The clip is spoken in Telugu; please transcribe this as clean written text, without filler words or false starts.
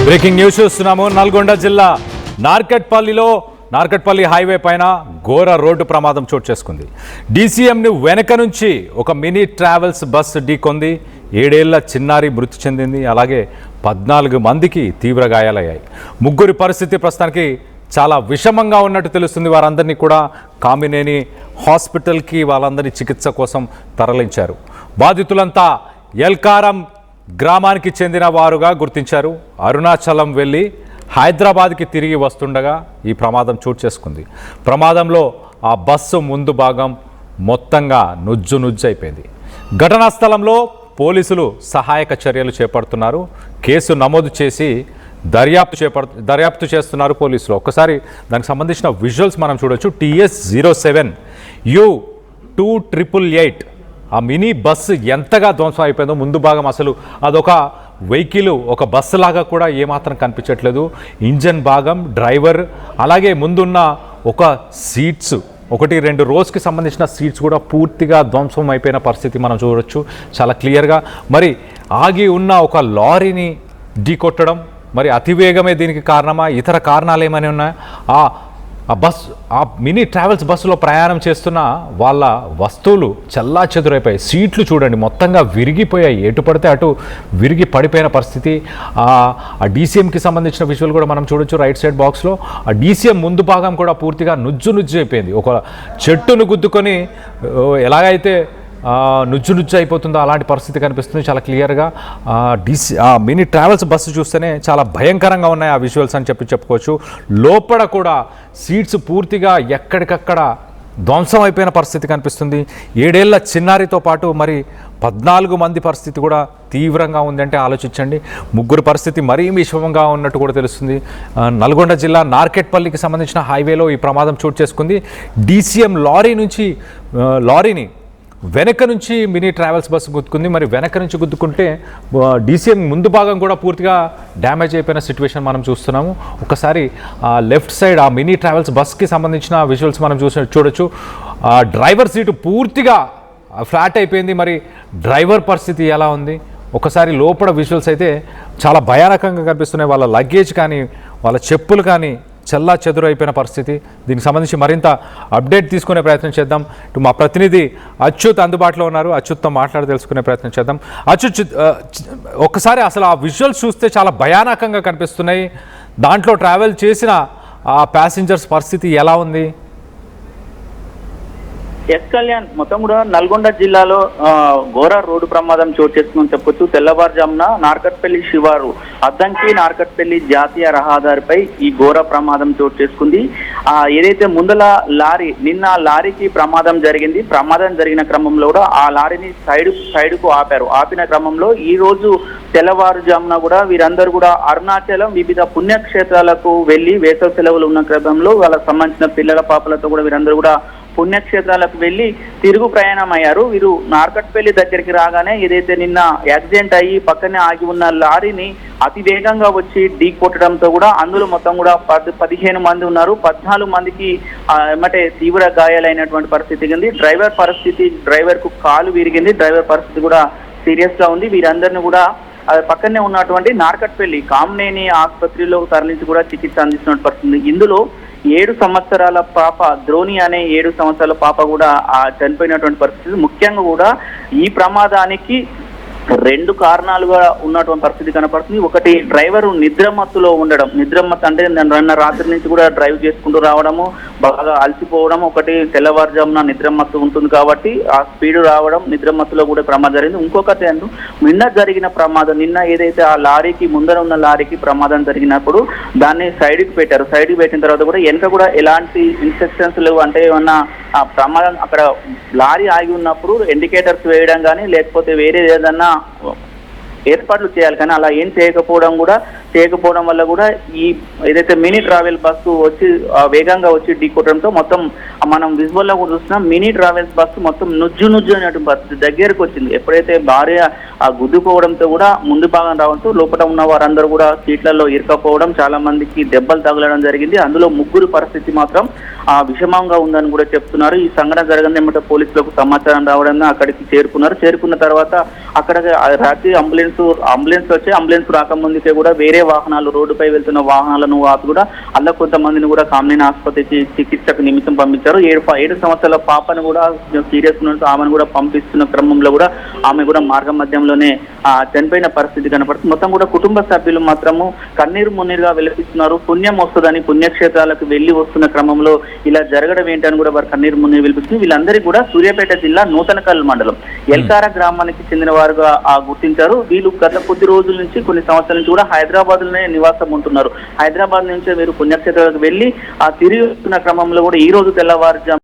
బ్రేకింగ్ న్యూస్ చూస్తున్నాము. నల్గొండ జిల్లా నార్కట్పల్లి హైవే పైన ఘోర రోడ్డు ప్రమాదం చోటు చేసుకుంది. డీసీఎంని వెనక నుంచి ఒక మినీ ట్రావెల్స్ బస్సు ఢీకొంది. 7 ఏళ్ల చిన్నారి మృతి చెందింది. అలాగే 14 మందికి తీవ్ర గాయాలయ్యాయి. ముగ్గురి పరిస్థితి ప్రస్తుతానికి చాలా విషమంగా ఉన్నట్టు తెలుస్తుంది. వారందరినీ కూడా కామినేని హాస్పిటల్కి వాళ్ళందరినీ చికిత్స కోసం తరలించారు. బాధితులంతా ఎల్కారం గ్రామానికి చెందిన వారుగా గుర్తించారు. అరుణాచలం వెళ్ళి హైదరాబాద్కి తిరిగి వస్తుండగా ఈ ప్రమాదం చోటు చేసుకుంది. ప్రమాదంలో ఆ బస్సు ముందు భాగం మొత్తంగా నుజ్జు అయిపోయింది. ఘటనా స్థలంలో పోలీసులు సహాయక చర్యలు చేపడుతున్నారు. కేసు నమోదు చేసి దర్యాప్తు చేస్తున్నారు పోలీసులు. ఒక్కసారి దానికి సంబంధించిన విజువల్స్ మనం చూడొచ్చు. TS07 U2888 ఆ మినీ బస్సు ఎంతగా ధ్వంసం అయిపోయిందో. ముందు భాగం అసలు అదొక వెహికల్, ఒక బస్సు లాగా కూడా ఏమాత్రం కనిపించట్లేదు. ఇంజన్ భాగం, డ్రైవర్, అలాగే ముందున్న ఒక సీట్స్, 1-2 రోస్కి సంబంధించిన సీట్స్ కూడా పూర్తిగా ధ్వంసం అయిపోయిన పరిస్థితి మనం చూడవచ్చు చాలా క్లియర్గా. మరి ఆగి ఉన్న ఒక లారీని ఢీకొట్టడం, మరి అతివేగమే దీనికి కారణమా, ఇతర కారణాలు ఏమైనా ఉన్నాయా? ఆ మినీ ట్రావెల్స్ బస్సులో ప్రయాణం చేస్తున్న వాళ్ళ వస్తువులు చెల్లాచెదురైపోయాయి. సీట్లు చూడండి మొత్తంగా విరిగిపోయాయి. ఎటు పడితే అటు విరిగి పడిపోయిన పరిస్థితి. ఆ డీసీఎంకి సంబంధించిన విజువల్ కూడా మనం చూడొచ్చు రైట్ సైడ్ బాక్స్లో. ఆ డీసీఎం ముందు భాగం కూడా పూర్తిగా నుజ్జు అయిపోయింది. ఒక చెట్టును గుద్దుకొని ఎలాగైతే నుజ్జు అయిపోతుందో అలాంటి పరిస్థితి కనిపిస్తుంది చాలా క్లియర్గా. మినీ ట్రావెల్స్ బస్సు చూస్తేనే చాలా భయంకరంగా ఉన్నాయి ఆ విజువల్స్ అని చెప్పుకోవచ్చు. లోపల కూడా సీట్స్ పూర్తిగా ఎక్కడికక్కడ ధ్వంసం అయిపోయిన పరిస్థితి కనిపిస్తుంది. 7 ఏళ్ల చిన్నారితో పాటు మరి 14 మంది పరిస్థితి కూడా తీవ్రంగా ఉందంటే ఆలోచించండి. ముగ్గురు పరిస్థితి మరీ విషమంగా ఉన్నట్టు కూడా తెలుస్తుంది. నల్గొండ జిల్లా నార్కెట్పల్లికి సంబంధించిన హైవేలో ఈ ప్రమాదం చోటు చేసుకుంది. డీసీఎం లారీని వెనక నుంచి మినీ ట్రావెల్స్ బస్సు గుద్దుకుంది. మరి వెనక నుంచి గుద్దుకుంటే డీసీఎం ముందు భాగం కూడా పూర్తిగా డ్యామేజ్ అయిపోయిన సిచ్యువేషన్ మనం చూస్తున్నాము. ఒకసారి లెఫ్ట్ సైడ్ ఆ మినీ ట్రావెల్స్ బస్కి సంబంధించిన విజువల్స్ మనం చూడొచ్చు. డ్రైవర్ సీటు పూర్తిగా ఫ్లాట్ అయిపోయింది. మరి డ్రైవర్ పరిస్థితి ఎలా ఉంది? ఒకసారి లోపల విజువల్స్ అయితే చాలా భయానకంగా కనిపిస్తున్నాయి. వాళ్ళ లగేజ్ కానీ, వాళ్ళ చెప్పులు కానీ చెల్లా అయిపోయిన పరిస్థితి. దీనికి సంబంధించి మరింత అప్డేట్ తీసుకునే ప్రయత్నం చేద్దాం. ఇటు మా ప్రతినిధి అచ్యుత్ అందుబాటులో ఉన్నారు. అచ్యుత్తో మాట్లాడి తెలుసుకునే ప్రయత్నం చేద్దాం. అచ్యుత్, ఒక్కసారి అసలు ఆ విజువల్స్ చూస్తే చాలా భయానకంగా కనిపిస్తున్నాయి. దాంట్లో ట్రావెల్ చేసిన ఆ ప్యాసింజర్స్ పరిస్థితి ఎలా ఉంది? ఎస్ కళ్యాణ్, మొత్తం కూడా నల్గొండ జిల్లాలో ఘోర రోడ్డు ప్రమాదం చోటు చేసుకుందని చెప్పొచ్చు. తెల్లవారుజామున నార్కట్పల్లి శివారు అద్దంకి నార్కట్పల్లి జాతీయ రహదారిపై ఈ ఘోర ప్రమాదం చోటు చేసుకుంది. ఏదైతే ముందల లారీ, నిన్న లారీకి ప్రమాదం జరిగింది. ప్రమాదం జరిగిన క్రమంలో కూడా ఆ లారీని సైడ్కు ఆపారు. ఆపిన క్రమంలో ఈ రోజు తెల్లవారుజామున కూడా వీరందరూ కూడా అరుణాచలం వివిధ పుణ్యక్షేత్రాలకు వెళ్ళి వేసవి సెలవులు ఉన్న క్రమంలో వాళ్ళకి సంబంధించిన పిల్లల పాపలతో కూడా వీరందరూ కూడా పుణ్యక్షేత్రాలకు వెళ్ళి తిరుగు ప్రయాణం అయ్యారు. వీరు నార్కట్పల్లి దగ్గరికి రాగానే ఏదైతే నిన్న యాక్సిడెంట్ అయ్యి పక్కనే ఆగి ఉన్న లారీని అతి వేగంగా వచ్చి ఢీ కొట్టడంతో కూడా అందులో మొత్తం కూడా 15 మంది ఉన్నారు. 14 మందికి ఏమంటే తీవ్ర గాయాలైనటువంటి పరిస్థితి ఉంది. డ్రైవర్ కు కాలు విరిగింది. డ్రైవర్ పరిస్థితి కూడా సీరియస్ గా ఉంది. వీరందరినీ కూడా పక్కనే ఉన్నటువంటి నార్కట్పల్లి కామినేని ఆసుపత్రిలో తరలించి కూడా చికిత్స అందిస్తున్న పరిస్థితి. ఇందులో 7 సంవత్సరాల పాప ద్రోణి అనే 7 సంవత్సరాల పాప కూడా చనిపోయినటువంటి పరిస్థితి. ముఖ్యంగా కూడా ఈ ప్రమాదానికి 2 కారణాలుగా ఉన్నటువంటి పరిస్థితి కనపడుతుంది. ఒకటి, డ్రైవరు నిద్రమత్తులో ఉండడం. నిద్రమత్తు అంటే నిన్న రాత్రి నుంచి కూడా డ్రైవ్ చేసుకుంటూ రావడము, బాగా అలసిపోవడం. ఒకటి, తెల్లవారుజామున నిద్రమత్తు ఉంటుంది కాబట్టి ఆ స్పీడ్ రావడం, నిద్రమత్తులో కూడా ప్రమాదం జరిగింది. ఇంకొకటి, నిన్న జరిగిన ప్రమాదం, నిన్న ఏదైతే ఆ లారీకి ముందర ఉన్న లారీకి ప్రమాదం జరిగినప్పుడు దాన్ని సైడ్కి పెట్టారు. సైడ్కి పెట్టిన తర్వాత కూడా వెనక కూడా ఎలాంటి ఇన్స్ట్రక్షన్స్ లేవు. అంటే ఏమన్నా ప్రమాదం అక్కడ లారీ ఆగి ఉన్నప్పుడు ఇండికేటర్స్ వేయడం కానీ లేకపోతే వేరే ఏదన్నా ఏర్పాట్లు చేయాలి. కానీ అలా ఏం చేయకపోవడం వల్ల కూడా ఈ ఏదైతే మినీ ట్రావెల్ బస్సు వచ్చి వేగంగా వచ్చి ఢీకొట్టడంతో మొత్తం మనం విజువల్లో కూడా చూస్తున్నాం. మినీ ట్రావెల్స్ బస్సు మొత్తం నుజ్జు అనేటువంటి పరిస్థితి దగ్గరకు వచ్చింది. ఎప్పుడైతే గుద్దుకోవడంతో కూడా ముందు భాగం రావడంతో లోపల ఉన్న వారందరూ కూడా సీట్లలో ఇరుకపోవడం, చాలా మందికి దెబ్బలు తగలడం జరిగింది. అందులో ముగ్గురు పరిస్థితి మాత్రం విషమంగా ఉందని కూడా చెప్తున్నారు. ఈ సంఘటన జరగని ఏమంటే పోలీసులకు సమాచారం రావడంతో అక్కడికి చేరుకున్నారు. చేరుకున్న తర్వాత అక్కడ రాత్రి అంబులెన్స్ రాకముందుకే కూడా వేరే వాహనాలు, రోడ్డుపై వెళ్తున్న వాహనాలను కూడా అలా కొంతమందిని కూడా కామినేని ఆసుపత్రికి చికిత్సకు నిమిత్తం పంపించారు. 7 సంవత్సరాల పాపను కూడా సీరియస్ ఉన్నట్టు ఆమెను కూడా పంపిస్తున్న క్రమంలో కూడా ఆమె కూడా మార్గ మధ్యంలోనే చనిపోయిన పరిస్థితి కనపడుతుంది. మొత్తం కూడా కుటుంబ సభ్యులు మాత్రము కన్నీరు మున్నీరుగా వెలిపిస్తున్నారు. పుణ్యం వస్తుందని పుణ్యక్షేత్రాలకు వెళ్లి వస్తున్న క్రమంలో ఇలా జరగడం ఏంటని కూడా వారు కన్నీరు మున్నీరు వెలిపిస్తుంది. వీళ్ళందరికీ కూడా సూర్యాపేట జిల్లా నూతనకల్ మండలం ఎల్కార గ్రామానికి చెందిన వారుగా గుర్తించారు. వీళ్ళు గత కొద్ది రోజుల నుంచి, కొన్ని సంవత్సరాల నుంచి కూడా హైదరాబాద్ లోనే నివాసం ఉంటున్నారు. హైదరాబాద్ నుంచే వీరు పుణ్యక్షేత్రాలకు వెళ్లి తిరిగి వస్తున్న క్రమంలో కూడా ఈ రోజు తెల్లవారుజాము